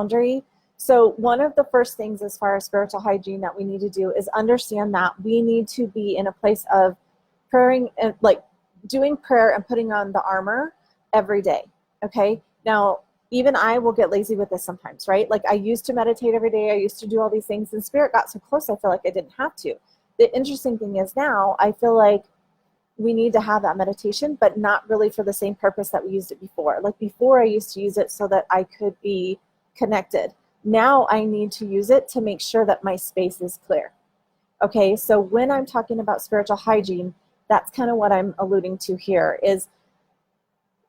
boundary. So one of the first things as far as spiritual hygiene that we need to do is understand that we need to be in a place of praying and like doing prayer and putting on the armor every day. Okay. Now, even I will get lazy with this sometimes, right? Like I used to meditate every day. I used to do all these things, and spirit got so close, I feel like I didn't have to. The interesting thing is now I feel like we need to have that meditation, but not really for the same purpose that we used it before. Like before I used to use it so that I could be connected. Now I need to use it to make sure that my space is clear. Okay, so when I'm talking about spiritual hygiene, that's kind of what I'm alluding to here. Is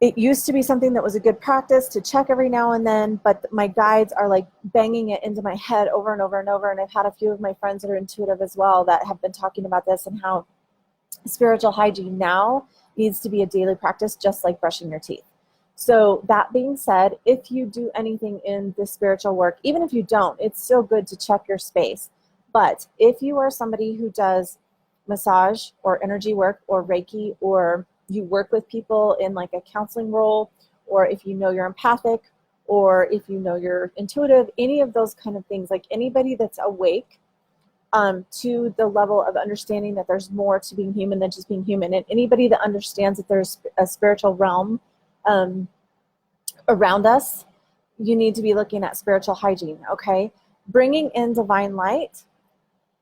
it used to be something that was a good practice to check every now and then, but my guides are like banging it into my head over and over and over. And I've had a few of my friends that are intuitive as well that have been talking about this and how spiritual hygiene now needs to be a daily practice, just like brushing your teeth. So that being said, if you do anything in the spiritual work, even if you don't, it's still good to check your space. But if you are somebody who does massage or energy work or Reiki, or you work with people in like a counseling role, or if you know you're empathic, or if you know you're intuitive, any of those kind of things, like anybody that's awake to the level of understanding that there's more to being human than just being human, and anybody that understands that there's a spiritual realm around us, you need to be looking at spiritual hygiene, okay? Bringing in divine light,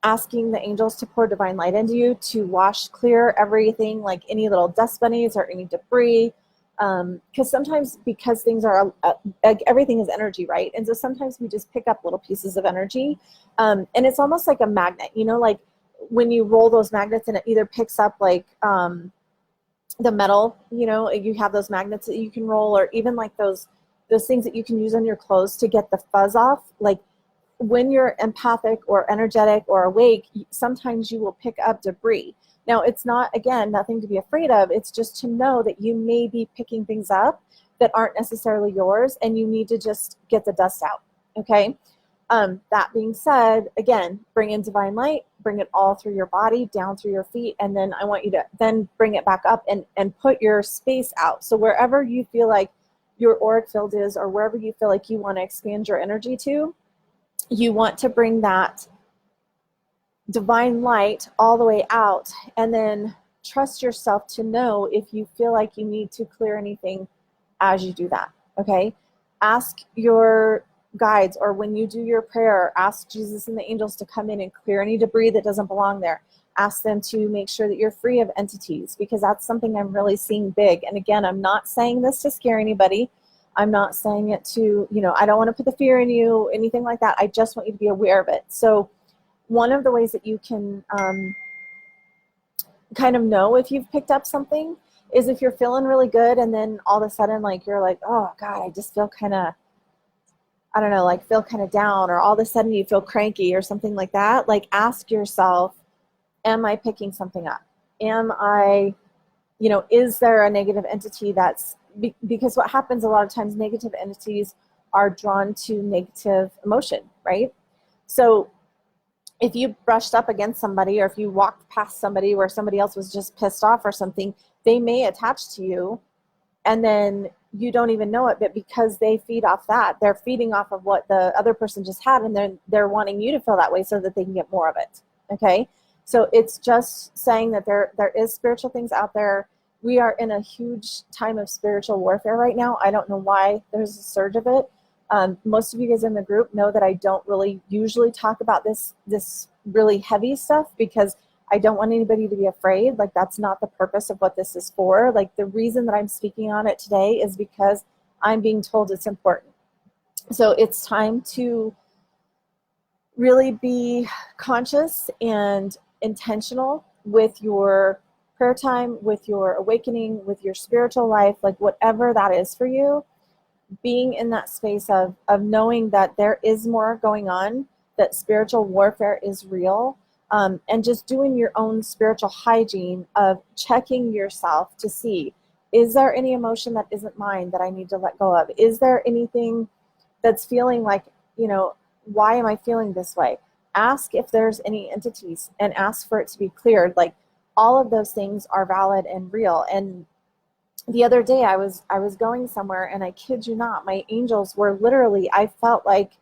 asking the angels to pour divine light into you to wash clear everything, like any little dust bunnies or any debris, because sometimes, because things are, everything is energy, right? And so sometimes we just pick up little pieces of energy, and it's almost like a magnet, you know, like when you roll those magnets and it either picks up like the metal, you know, you have those magnets that you can roll, or even like those things that you can use on your clothes to get the fuzz off. Like when you're empathic or energetic or awake, sometimes you will pick up debris. Now, it's not, again, nothing to be afraid of. It's just to know that you may be picking things up that aren't necessarily yours, and you need to just get the dust out, okay? That being said, again, bring in divine light, bring it all through your body, down through your feet, and then I want you to then bring it back up and put your space out. So wherever you feel like your auric field is, or wherever you feel like you want to expand your energy to, you want to bring that divine light all the way out, and then trust yourself to know if you feel like you need to clear anything as you do that, okay? Ask your guides, or when you do your prayer, ask Jesus and the angels to come in and clear any debris that doesn't belong there. Ask them to make sure that you're free of entities, because that's something I'm really seeing big. And again, I'm not saying this to scare anybody. I'm not saying it to, you know, I don't want to put the fear in you, anything like that. I just want you to be aware of it. So one of the ways that you can kind of know if you've picked up something is if you're feeling really good, and then all of a sudden, like, you're like, oh God, I just feel kind of, I don't know, like feel kind of down, or all of a sudden you feel cranky or something like that. Like, ask yourself, am I picking something up? Am I, you know, is there a negative entity that's, because what happens a lot of times, negative entities are drawn to negative emotion, right? So if you brushed up against somebody, or if you walked past somebody where somebody else was just pissed off or something, they may attach to you, and then you don't even know it, but because they feed off that, they're feeding off of what the other person just had, and then they're wanting you to feel that way so that they can get more of it, okay? So it's just saying that there is spiritual things out there. We are in a huge time of spiritual warfare right now. I don't know why there's a surge of it. Most of you guys in the group know that I don't really usually talk about this really heavy stuff, because I don't want anybody to be afraid. Like, that's not the purpose of what this is for. Like, the reason that I'm speaking on it today is because I'm being told it's important. So it's time to really be conscious and intentional with your prayer time, with your awakening, with your spiritual life, like whatever that is for you. Being in that space of knowing that there is more going on, that spiritual warfare is real, and just doing your own spiritual hygiene of checking yourself to see, is there any emotion that isn't mine that I need to let go of? Is there anything that's feeling like, you know, why am I feeling this way? Ask if there's any entities, and ask for it to be cleared. Like, all of those things are valid and real. And the other day I was going somewhere, and I kid you not, my angels were literally, I felt like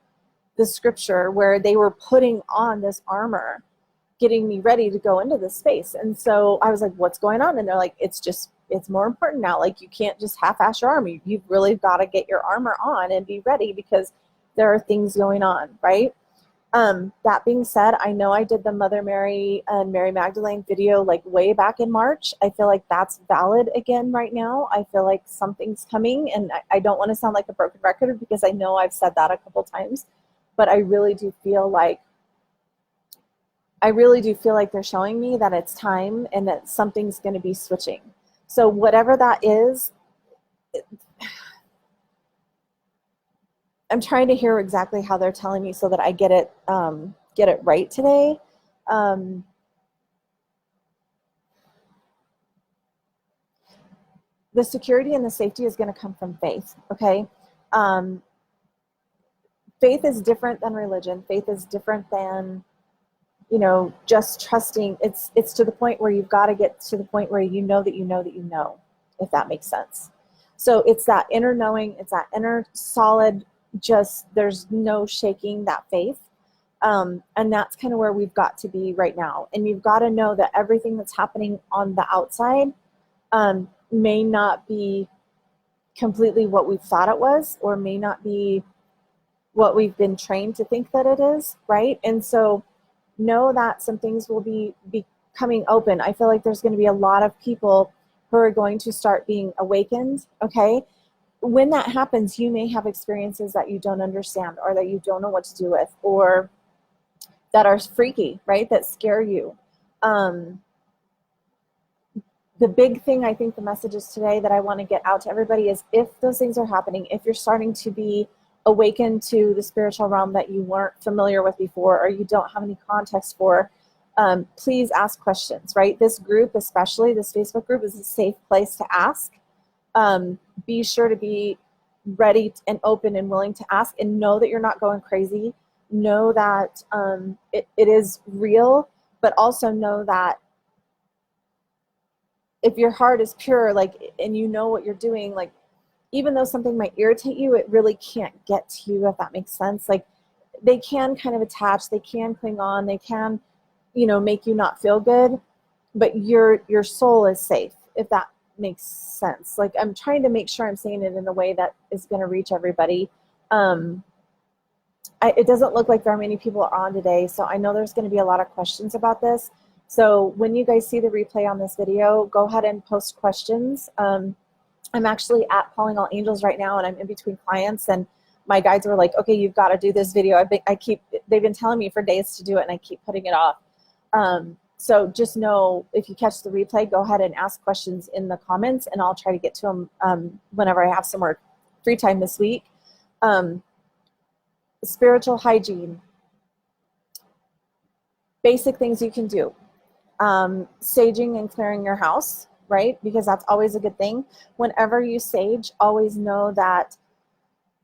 the scripture where they were putting on this armor, getting me ready to go into this space. And so I was like, what's going on? And they're like, it's more important now. Like, you can't just half-ass your armor. You've really got to get your armor on and be ready, because there are things going on, right? That being said, I know I did the Mother Mary and Mary Magdalene video like way back in March. I feel like that's valid again right now. I feel like something's coming, and I don't want to sound like a broken record, because I know I've said that a couple times, but I really do feel like they're showing me that it's time and that something's going to be switching. So whatever that is, I'm trying to hear exactly how they're telling me so that I get it right today. The security and the safety is going to come from faith, okay? Faith is different than religion. Faith is different than, just trusting. It's to the point where you've got to get to the point where you know that you know that you know, if that makes sense. So it's that inner knowing, it's that inner solid, just there's no shaking that faith. And that's kind of where we've got to be right now. And you've got to know that everything that's happening on the outside may not be completely what we thought it was, or may not be what we've been trained to think that it is, right? And so know that some things will be coming open. I feel like there's going to be a lot of people who are going to start being awakened, okay? When that happens, you may have experiences that you don't understand, or that you don't know what to do with, or that are freaky, right? That scare you. The big thing, I think the message is today that I want to get out to everybody is, if those things are happening, if you're starting to be awakened to the spiritual realm that you weren't familiar with before, or you don't have any context for, please ask questions, right? This group, especially this Facebook group, is a safe place to ask. Be sure to be ready and open and willing to ask, and know that you're not going crazy. Know that it is real, but also know that if your heart is pure, like, and you know what you're doing, like, even though something might irritate you, it really can't get to you, if that makes sense. Like, they can kind of attach, they can cling on, they can, make you not feel good, but your soul is safe, if that makes sense. Like, I'm trying to make sure I'm saying it in a way that is going to reach everybody. It doesn't look like very many people are on today, so I know there's going to be a lot of questions about this. So when you guys see the replay on this video, go ahead and post questions. I'm actually at Calling All Angels right now, and I'm in between clients, and my guides were like, okay, you've got to do this video. They've been telling me for days to do it, and I keep putting it off. So just know, if you catch the replay, go ahead and ask questions in the comments, and I'll try to get to them whenever I have some more free time this week. Spiritual hygiene. Basic things you can do. Saging and clearing your house, right? Because that's always a good thing. Whenever you sage, always know that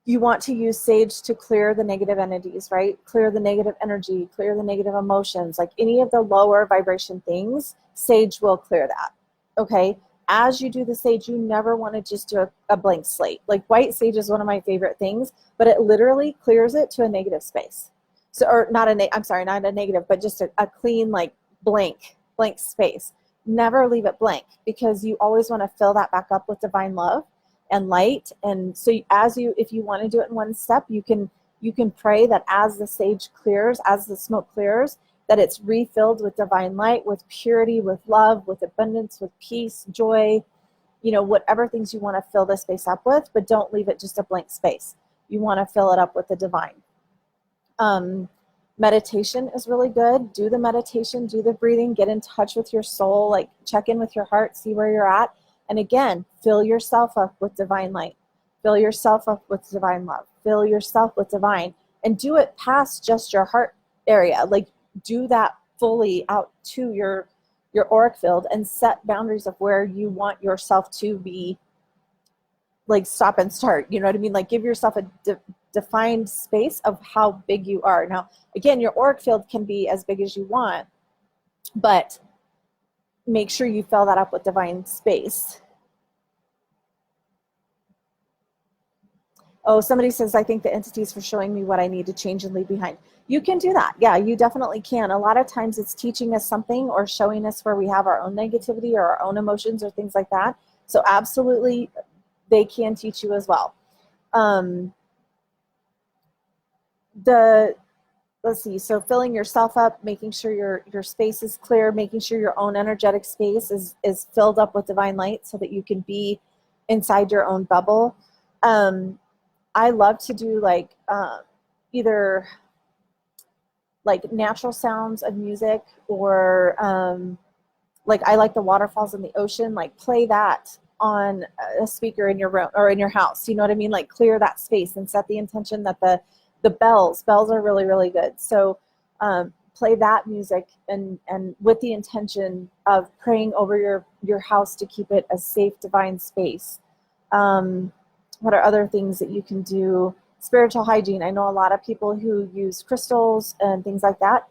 you want to use sage to clear the negative entities, right? Clear the negative energy, clear the negative emotions, like any of the lower vibration things, sage will clear that, okay? As you do the sage, you never want to just do a blank slate. Like, white sage is one of my favorite things, but it literally clears it to a negative space. So, or not a negative, but just a clean, like, blank space. Never leave it blank, because you always want to fill that back up with divine love and light. And so if you want to do it in one step, you can pray that as the sage clears, as the smoke clears, that it's refilled with divine light, with purity, with love, with abundance, with peace, joy, whatever things you want to fill this space up with, but don't leave it just a blank space. You want to fill it up with the divine. Meditation is really good. Do the meditation, do the breathing, get in touch with your soul, like check in with your heart, see where you're at. And again, fill yourself up with divine light. Fill yourself up with divine love. Fill yourself with divine, and do it past just your heart area. Like, do that fully out to your auric field, and set boundaries of where you want yourself to be, like, stop and start. You know what I mean? Like, give yourself a defined space of how big you are. Now, again, your auric field can be as big as you want, but make sure you fill that up with divine space. Oh, somebody says, I think the entities for showing me what I need to change and leave behind. You can do that. Yeah, you definitely can. A lot of times it's teaching us something or showing us where we have our own negativity or our own emotions or things like that. So absolutely, they can teach you as well. Let's see, so filling yourself up, making sure your space is clear, making sure your own energetic space is filled up with divine light so that you can be inside your own bubble. I love to do like either like natural sounds of music or like I like the waterfalls in the ocean, like play that on a speaker in your room or in your house. You know what I mean? Like clear that space and set the intention that the bells are really, really good. So play that music and with the intention of praying over your house to keep it a safe, divine space. What are other things that you can do? Spiritual hygiene. I know a lot of people who use crystals and things like that.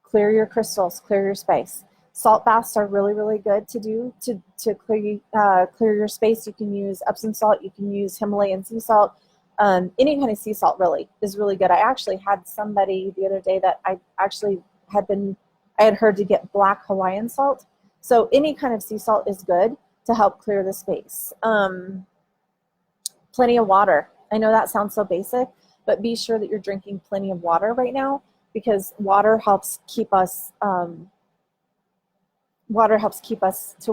Clear your crystals, clear your space. Salt baths are really, really good to do to clear your space. You can use Epsom salt. You can use Himalayan sea salt. Any kind of sea salt really is really good. I actually had somebody the other day that I had heard to get black Hawaiian salt. So any kind of sea salt is good to help clear the space. Plenty of water. I know that sounds so basic, but be sure that you're drinking plenty of water right now because water helps keep us to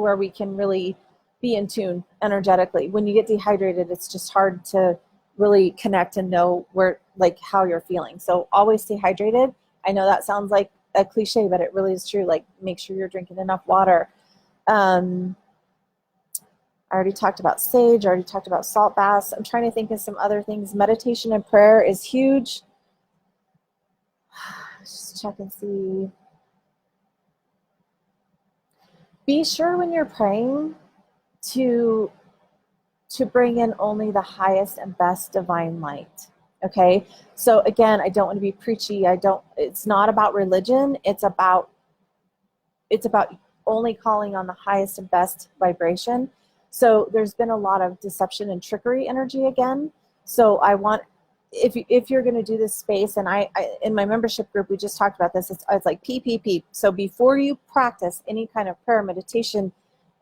where we can really be in tune energetically. When you get dehydrated, it's just hard to really connect and know how you're feeling. So always stay hydrated. I know that sounds like a cliche, but it really is true. Like make sure you're drinking enough water. I already talked about sage. I already talked about salt baths. I'm trying to think of some other things. Meditation and prayer is huge. Just check and see. Be sure when you're praying to bring in only the highest and best divine light. Okay? So again, I don't want to be preachy. It's not about religion. It's about only calling on the highest and best vibration. So there's been a lot of deception and trickery energy again. So I want, if you're going to do this space, and I in my membership group, we just talked about this, it's like PPP. So before you practice any kind of prayer, meditation,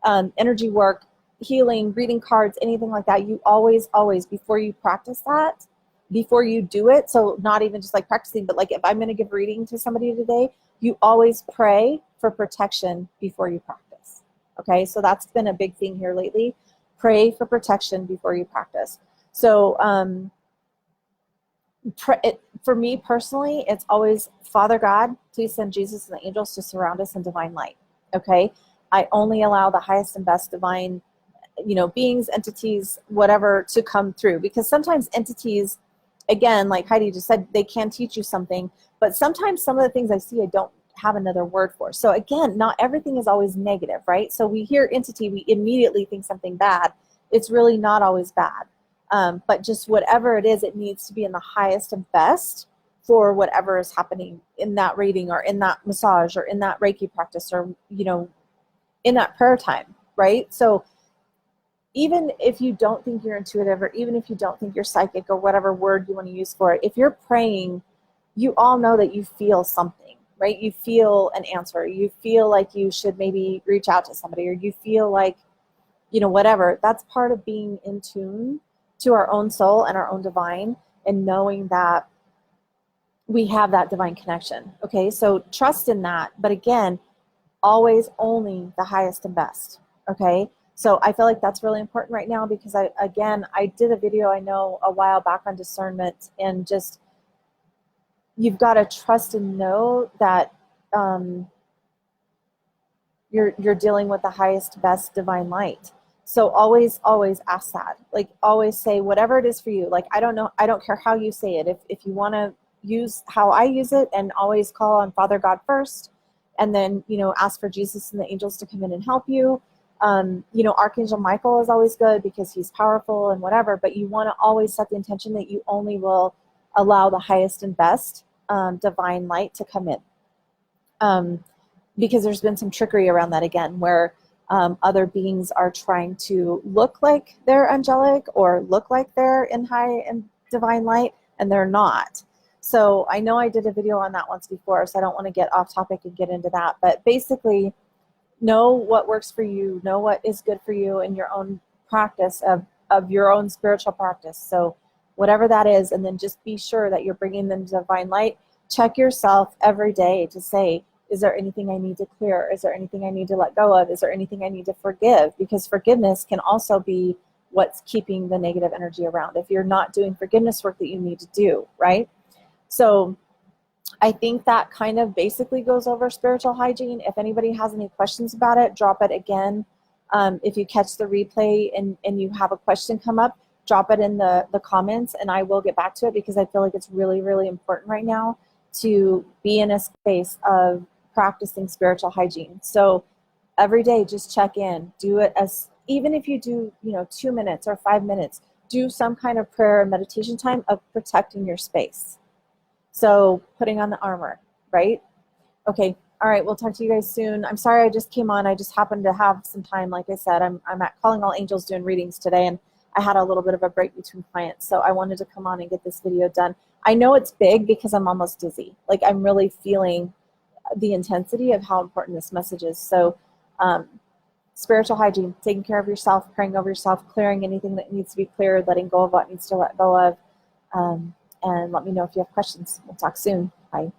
energy work, healing, reading cards, anything like that, you always, before you practice that, before you do it, so not even just like practicing, but like if I'm going to give reading to somebody today, you always pray for protection before you practice. Okay, so that's been a big thing here lately. Pray for protection before you practice. So for me personally, it's always, Father God, please send Jesus and the angels to surround us in divine light. Okay, I only allow the highest and best divine, beings, entities, whatever, to come through. Because sometimes entities, again, like Heidi just said, they can teach you something, but sometimes some of the things I see, I don't have another word for. So again, not everything is always negative, right? So we hear entity, we immediately think something bad. It's really not always bad. But just whatever it is, it needs to be in the highest and best for whatever is happening in that reading or in that massage or in that Reiki practice or, in that prayer time, right? So even if you don't think you're intuitive or even if you don't think you're psychic or whatever word you want to use for it, if you're praying, you all know that you feel something, right? You feel an answer. You feel like you should maybe reach out to somebody, or you feel like, whatever. That's part of being in tune to our own soul and our own divine and knowing that we have that divine connection. Okay, so trust in that. But again, always only the highest and best. Okay, so I feel like that's really important right now because I did a video, I know, a while back on discernment, and just you've got to trust and know that you're dealing with the highest, best divine light. So always ask that. Like always say whatever it is for you. Like I don't care how you say it. If you want to use how I use it, and always call on Father God first, and then ask for Jesus and the angels to come in and help you. Archangel Michael is always good because he's powerful and whatever. But you want to always set the intention that you only will allow the highest and best divine light to come in. Because there's been some trickery around that again, where other beings are trying to look like they're angelic or look like they're in high and divine light, and they're not. So I know I did a video on that once before, so I don't want to get off topic and get into that. But basically, know what works for you, know what is good for you in your own practice of your own spiritual practice. So whatever that is, and then just be sure that you're bringing them to divine light. Check yourself every day to say, is there anything I need to clear? Is there anything I need to let go of? Is there anything I need to forgive? Because forgiveness can also be what's keeping the negative energy around if you're not doing forgiveness work that you need to do, right? So I think that kind of basically goes over spiritual hygiene. If anybody has any questions about it, drop it again. If you catch the replay and you have a question come up, drop it in the comments and I will get back to it, because I feel like it's really, really important right now to be in a space of practicing spiritual hygiene. So every day, just check in, do it as, even if you do, 2 minutes or 5 minutes, do some kind of prayer and meditation time of protecting your space. So putting on the armor, right? Okay. All right. We'll talk to you guys soon. I'm sorry I just came on. I just happened to have some time. Like I said, I'm at Calling All Angels doing readings today, and I had a little bit of a break between clients. So I wanted to come on and get this video done. I know it's big because I'm almost dizzy. Like, I'm really feeling the intensity of how important this message is. So spiritual hygiene, taking care of yourself, praying over yourself, clearing anything that needs to be cleared, letting go of what needs to let go of. And let me know if you have questions. We'll talk soon. Bye.